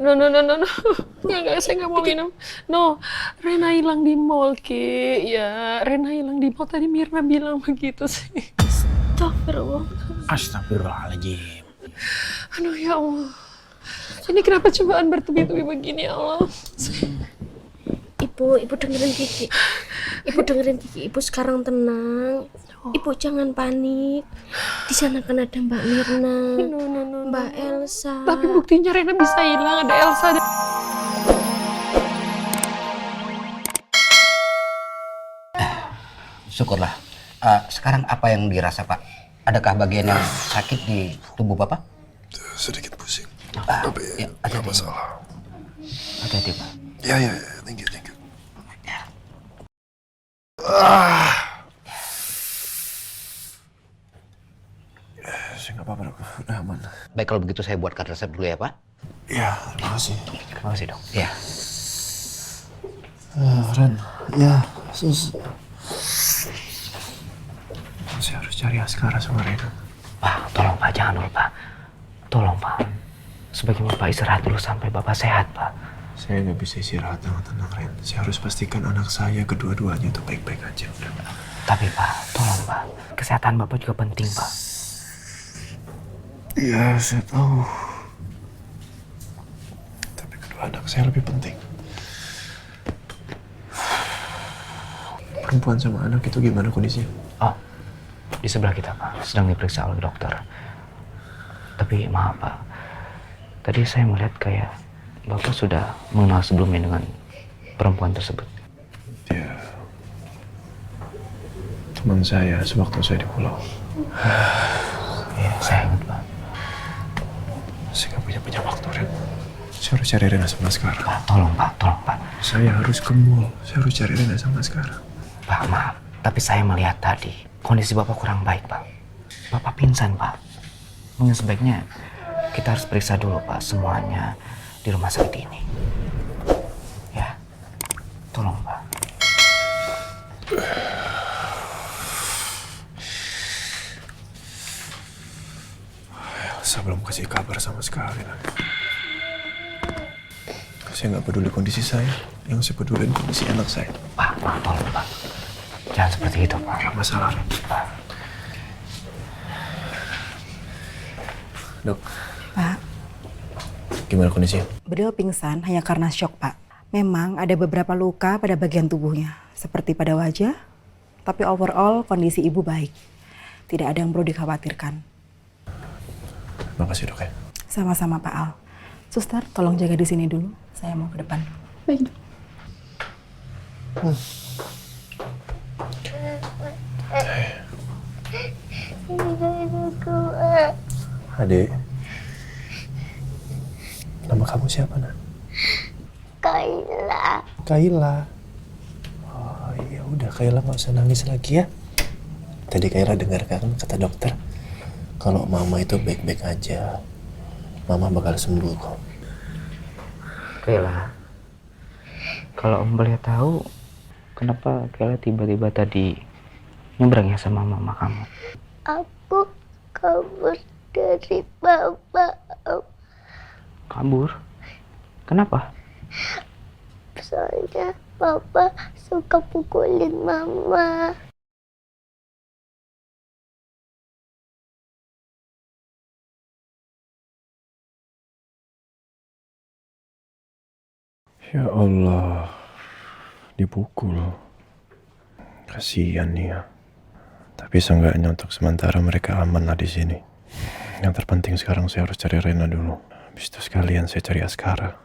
No, no, no, no, no. Enggak, saya nggak mau minum. No, Rena hilang di mall, Ki. Ya, Rena hilang di mall. Tadi Mirna bilang begitu sih. Astagfirullah. Astagfirullahaladzim. Aduh, ya Allah. Ini kenapa cobaan bertubi-tubi begini, ya Allah? Ibu dengerin Kiki. Ibu sekarang tenang. Ibu jangan panik. Di sana kan ada Mbak Mirna, No. Mbak Elsa. Tapi buktinya Rena bisa hilang. Ada Elsa. Syukurlah. Sekarang apa yang dirasa, Pak? Adakah bagian yang sakit di tubuh Bapak? Sedikit pusing. Ya, Tapi nggak masalah. Hati-hati, Pak. Ya, thank you. Saya nggak apa-apa, dok. Udah aman. Baik, kalau begitu saya buatkan resep dulu ya, Pak. Ya, terima kasih. Terima kasih, dok. Ya. Ren, ya, sus. Saya harus cari Askara sama Rena. Pak, tolong Pak, jangan dulu, Pak. Tolong, Pak. Sebaiknya Bapak istirahat dulu sampai Bapak sehat, Pak. Saya nggak bisa istirahat dengan tenang, Ren. Saya harus pastikan anak saya kedua-duanya itu baik-baik aja. Udah. Tapi, Pak, tolong, Pak. Kesehatan Bapak juga penting, Pak. Iya, saya tahu. Tapi kedua anak saya lebih penting. Perempuan sama anak itu gimana kondisinya? Oh, di sebelah kita, Pak. Sedang diperiksa oleh dokter. Tapi, maaf, Pak. Tadi saya melihat kayak Bapak sudah mengenal sebelumnya dengan perempuan tersebut. Dia teman saya sewaktu saya di pulau. Iya, saya ingat, Pak. Saya nggak punya waktu, Ren. Saya harus cari Rena sama sekarang. Pak, tolong, Pak. Tolong, Pak. Saya harus ke mall. Saya harus cari Rena sama sekarang. Pak, maaf. Tapi saya melihat tadi kondisi Bapak kurang baik, Pak. Bapak pingsan, Pak. Mungkin sebaiknya kita harus periksa dulu, Pak, semuanya di rumah sakit ini. Ya, tolong, Pak. Elsa belum kasih kabar sama sekali lagi. Saya nggak peduli kondisi saya. Yang saya peduli kondisi anak saya. Pak, tolong, Pak. Jangan seperti itu, Pak. Gak masalah, Ren. Pak. Dok, Pak, gimana kondisinya? beliau pingsan hanya karena shock, Pak. Memang ada beberapa luka pada bagian tubuhnya, seperti pada wajah, tapi overall kondisi ibu baik. Tidak ada yang perlu dikhawatirkan. Terima kasih, dok ya. Sama-sama, Pak Al. Suster, tolong jaga di sini dulu. Saya mau ke depan. Baik. Adik, nama kamu siapa, nak? Kaila. Kaila. Oh iya, udah Kaila nggak usah nangis lagi ya. Tadi Kaila dengar kan kata dokter, kalau mama itu baik-baik aja, mama bakal sembuh kok. Kayla, kalau Om boleh tahu, kenapa Kayla tiba-tiba tadi nyebrang ya sama mama kamu? Aku kabur dari Bapak. Kabur? Kenapa? Soalnya Papa suka pukulin Mama. Ya Allah, dipukul. Kasihan nih ya. Tapi seenggaknya untuk sementara mereka aman lah di sini. Yang terpenting sekarang saya harus cari Rena dulu. Habis itu sekalian saya cari Askara.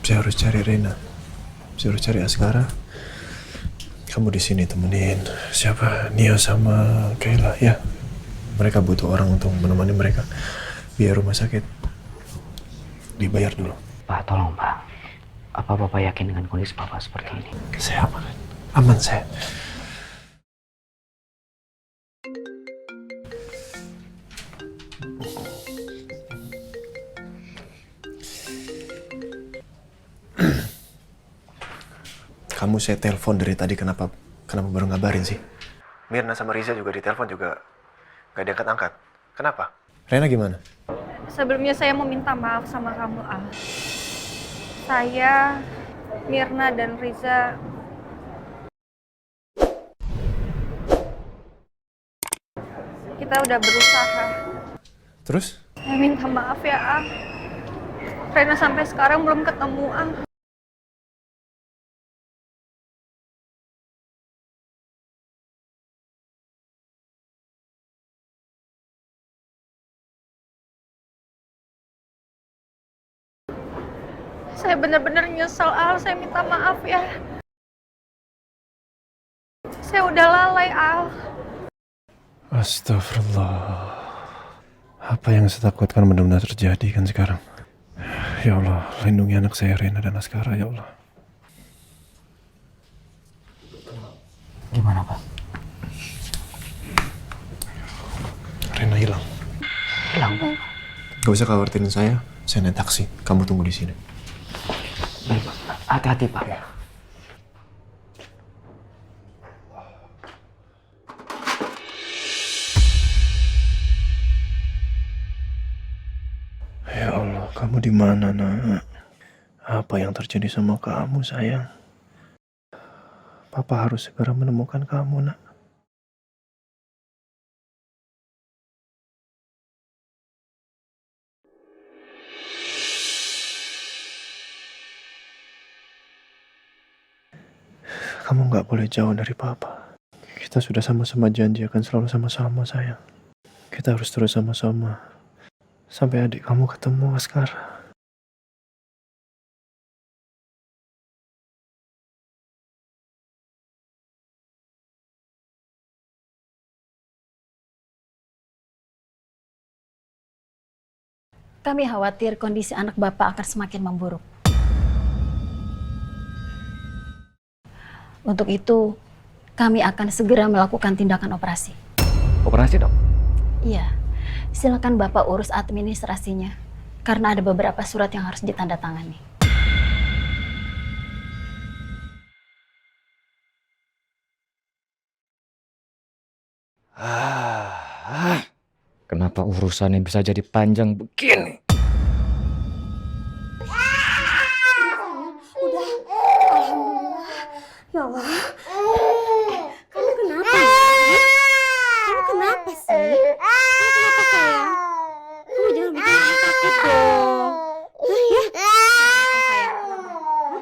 Saya harus cari Rena. Saya harus cari Askara. Kamu di sini temenin siapa? Nia sama Kayla ya. Mereka butuh orang untuk menemani mereka. Biar rumah sakit dibayar dulu. Pak, tolong Pak. Apa Bapak yakin dengan kondisi Bapak seperti ini? Saya aman. Aman saya. Kamu saya telepon dari tadi, kenapa baru ngabarin sih? Mirna sama Riza juga ditelepon juga gak diangkat-angkat. Kenapa? Rena gimana? Sebelumnya saya mau minta maaf sama kamu, Al. Saya, Mirna, dan Riza kita udah berusaha. Terus? Saya minta maaf ya, Al. Rena sampai sekarang belum ketemu, Al. Saya benar-benar nyesel, Al. Saya minta maaf ya. Saya udah lalai, Al. Astagfirullah. Apa yang saya takutkan benar-benar terjadi kan sekarang. Ya Allah, lindungi anak saya Rena dan Askara, ya Allah. Gimana, Pak? Rena hilang. Hilang, Pak. Gak usah khawatirin saya naik taksi. Kamu tunggu di sini. Baik, Pak. Hati-hati, Pak. Ya Allah, kamu di mana, Nak? Apa yang terjadi sama kamu, sayang? Papa harus segera menemukan kamu, Nak. Kamu nggak boleh jauh dari Papa. Kita sudah sama-sama janji akan selalu sama-sama, sayang. Kita harus terus sama-sama. Sampai adik kamu ketemu Askara. Kami khawatir kondisi anak Bapak akan semakin memburuk. Untuk itu, kami akan segera melakukan tindakan operasi. Operasi, Dok? Iya, silakan Bapak urus administrasinya, karena ada beberapa surat yang harus ditandatangani. Kenapa urusannya bisa jadi panjang begini? Ya Allah. Kamu kenapa ya? Kamu kenapa sih? Kamu kenapa sayang? Kamu jangan bikin aku takut dong. Hah, ya? Kenapa sayang? Hah?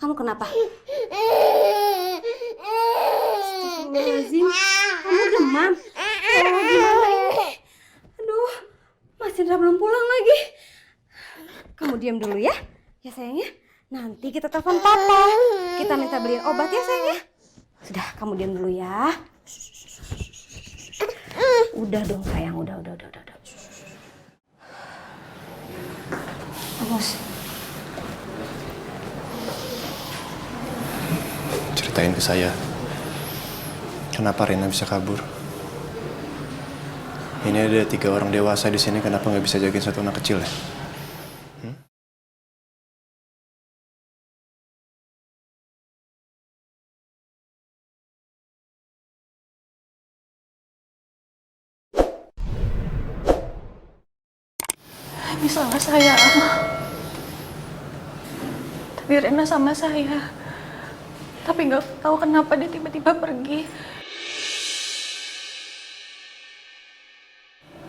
Kamu kenapa? Astagfirullahaladzim. Kamu demam. Oh, gimana ini? Aduh, Mas Indra belum pulang lagi. Kamu diam dulu ya. Ya sayangnya. Nanti kita telepon Papa. Kita minta beliin obat ya sayang ya. Sudah, kamu diam dulu ya. Udah dong sayang, udah. Awas. Ceritain ke saya. Kenapa Rena bisa kabur? Ini ada 3 orang dewasa di sini, kenapa nggak bisa jagain satu anak kecil ya? Ini salah saya. Tapi Rena sama saya. Tapi nggak tahu kenapa dia tiba-tiba pergi.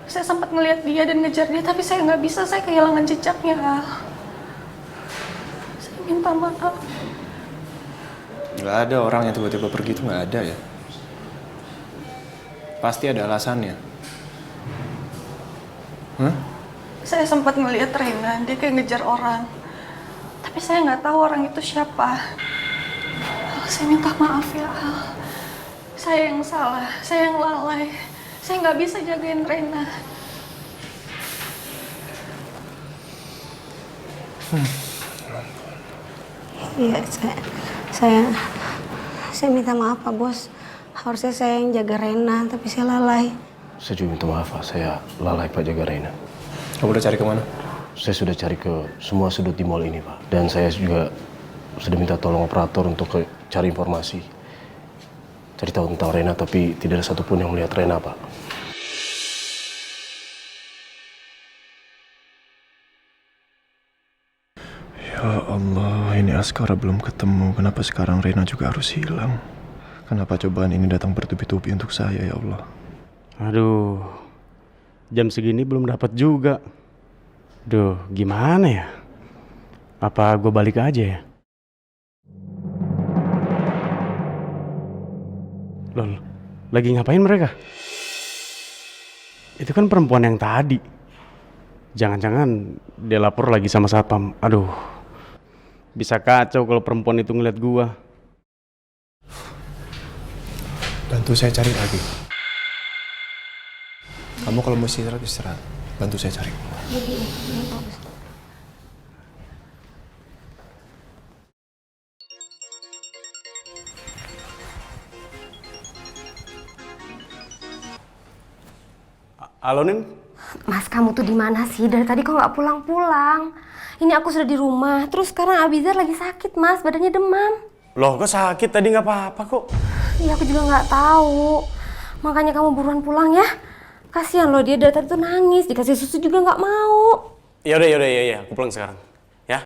Saya sempat ngelihat dia dan ngejar dia, tapi saya nggak bisa. Saya kehilangan jejaknya, Al. Saya minta maaf. Nggak ada orang yang tiba-tiba pergi, itu nggak ada ya. Pasti ada alasannya. Hah? Saya sempat ngelihat Rena, dia kayak ngejar orang. Tapi saya nggak tahu orang itu siapa. Saya minta maaf ya, Al. Saya yang salah, saya yang lalai. Saya nggak bisa jagain Rena. Iya, saya minta maaf Pak Bos. Harusnya saya yang jaga Rena, tapi saya lalai. Saya juga minta maaf, Pak. Saya lalai, Pak, jaga Rena. Kamu udah cari kemana? Saya sudah cari ke semua sudut di mall ini, Pak. Dan saya juga sudah minta tolong operator untuk cari informasi. Cari tahu tentang Rena, tapi tidak ada satupun yang melihat Rena, Pak. Allah, ini Askara belum ketemu. Kenapa sekarang Rena juga harus hilang? Kenapa cobaan ini datang bertubi-tubi untuk saya, ya Allah? Aduh, jam segini belum dapat juga. Duh, gimana ya? Apa gue balik aja ya? Lol, lagi ngapain mereka? Itu kan perempuan yang tadi. Jangan-jangan dia lapor lagi sama satpam. Aduh, bisa kacau kalau perempuan itu ngeliat gua. Bantu saya cari lagi. Kamu kalau mau istirahat, istirahat. Bantu saya cari. Halo, Nin? Mas, kamu tuh di mana sih? Dari tadi kok nggak pulang-pulang? Ini aku sudah di rumah. Terus sekarang Abizar lagi sakit, Mas. Badannya demam. Loh, kok sakit? Tadi nggak apa-apa kok. Iya, aku juga nggak tahu. Makanya kamu buruan pulang ya. Kasihan loh, dia dari tadi tuh nangis. Dikasih susu juga nggak mau. Yaudah, ya. Aku pulang sekarang. Ya?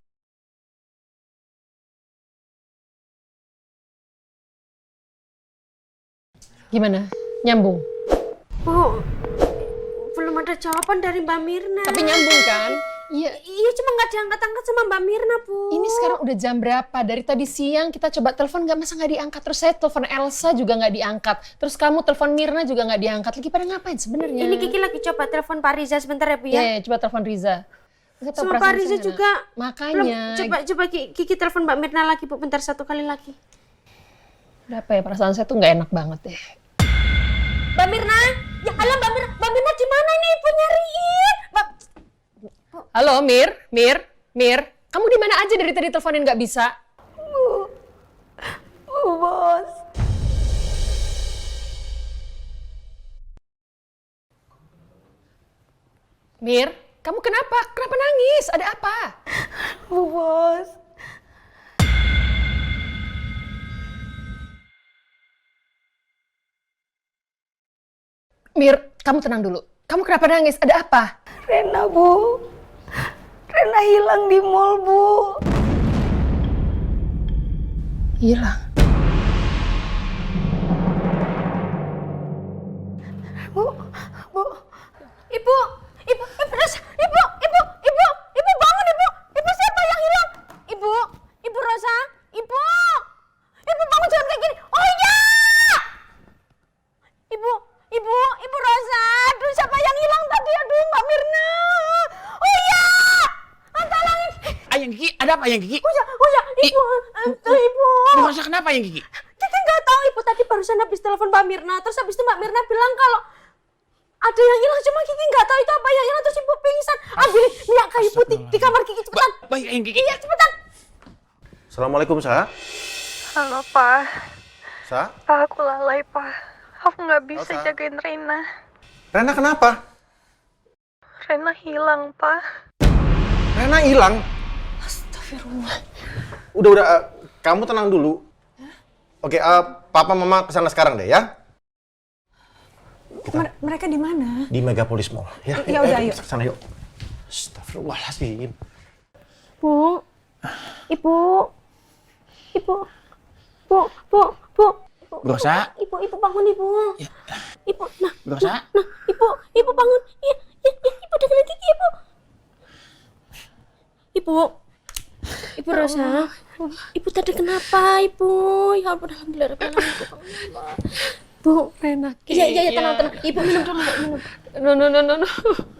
Gimana? Nyambung? Bu, belum ada jawaban dari Mbak Mirna. Tapi nyambung kan? Iya. Iya, cuma nggak diangkat-angkat sama Mbak Mirna, Bu. Ini sekarang udah jam berapa? Dari tadi siang kita coba telepon masa nggak diangkat. Terus saya telepon Elsa juga nggak diangkat. Terus kamu telepon Mirna juga nggak diangkat. Lagi pada ngapain sebenarnya? Ini Kiki lagi coba telepon Pak Riza sebentar ya, Bu ya. Iya, coba telepon Riza. Sama Pak Riza juga. Makanya. Coba Kiki telepon Mbak Mirna lagi, Bu. Bentar, satu kali lagi. Udah apa ya, perasaan saya tuh nggak enak banget deh. Mbak Mirna? Ya Allah, Mbak Mirna di mana ini? Ibu nyariin. Halo, Mir. Kamu di mana aja dari tadi teleponin nggak bisa? Bos. Mir, kamu kenapa? Kenapa nangis? Ada apa? Bos. Mir, kamu tenang dulu. Kamu kenapa nangis? Ada apa? Rena, Bu. Rena hilang di mall, Bu. Hilang. Bu. Ibu Rosa, Ibu bangun, Ibu. Ibu siapa yang hilang? Ibu Rosa, Ibu bangun, jangan kayak gini. Oh iya. Ibu Rosa, aduh siapa yang hilang tadi? Aduh, Mbak Mirna. Oh iya. Tolongin. Ayang Kiki, ada apa Ayang Kiki? Oh ya, Ibu. Rosa kenapa Ayang Kiki? Kiki nggak tahu, Ibu tadi barusan habis telepon Mbak Mirna. Terus habis itu Mbak Mirna bilang kalau ada yang hilang, cuma Kiki nggak tahu itu apa yang hilang. Terus Ibu pingsan. Ambil minyak kayu putih di kamar Kiki, cepetan. Baik Ayang Kiki. Iya, cepetan. Assalamualaikum, Sa. Halo, Pak. Sa? Pak, aku lalai, Pak. Aku nggak bisa Elsa. jagain Rena. Rena kenapa? Rena hilang, Pak. Rena hilang? Astagfirullah. Udah, kamu tenang dulu. Oke, Papa Mama kesana sekarang deh ya. Mereka di mana? Di Megapolis Mall. Ya, Ya udah, ayo. Kesana yuk. Astagfirullahaladzim. Bu. Rosa. Ibu bangun, Ibu. Ya. Ibu, Rosa. Ibu bangun. Iya, Ibu dengerin Kiki, Ibu. Ibu Rosa. Ibu tadi kenapa, Ibu? Ya ampun, alhamdulillah, Ibu bangun. Bu, Rena. iya, tenang. Ibu minum dulu, minum. No.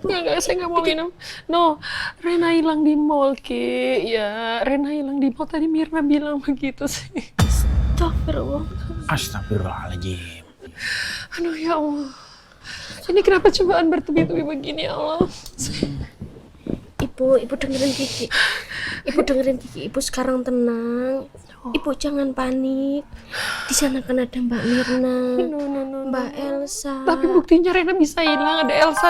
Enggak, saya nggak mau minum. No, Rena hilang di mall, Ki. Ya, Rena hilang di mall. Tadi Mirna bilang begitu sih. Astagfirullahaladzim. Aduh, ya Allah. Ini kenapa cobaan bertubi-tubi begini, ya Allah? Ibu dengerin Kiki. Ibu sekarang tenang. Ibu jangan panik. Di sana kan ada Mbak Mirna, No. Mbak Elsa. Tapi buktinya Rena bisa hilang. Ada Elsa.